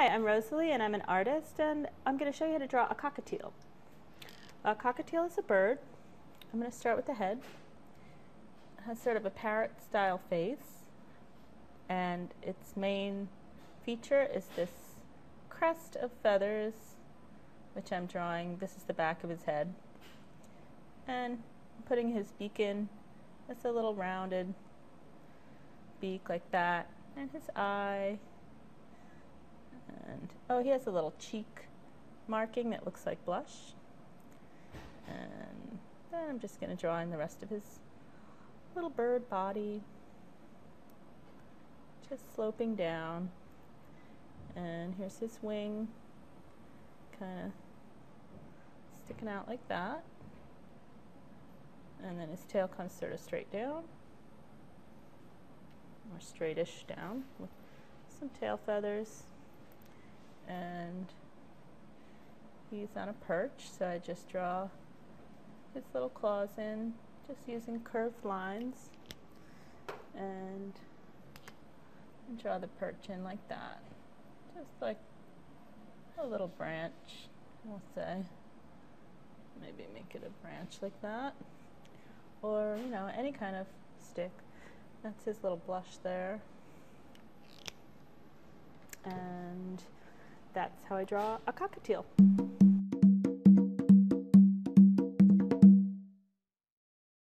I'm Rosalie and I'm an artist, and I'm going to show you how to draw a cockatiel. A cockatiel is a bird. I'm going to start with the head. It has sort of a parrot style face, and its main feature is this crest of feathers, which I'm drawing. This is the back of his head, and I'm putting his beak in. It's a little rounded beak like that, and his eye. And oh, he has a little cheek marking that looks like blush. And then I'm just going to draw in the rest of his little bird body, just sloping down. And here's his wing, kind of sticking out like that. And then his tail comes sort of straight down, or straightish down, with some tail feathers. And he's on a perch, so I just draw his little claws in, just using curved lines, and draw the perch in like that, just like a little branch, we'll say. Maybe make it a branch like that, or any kind of stick. That's his little blush there. And that's how I draw a cockatiel.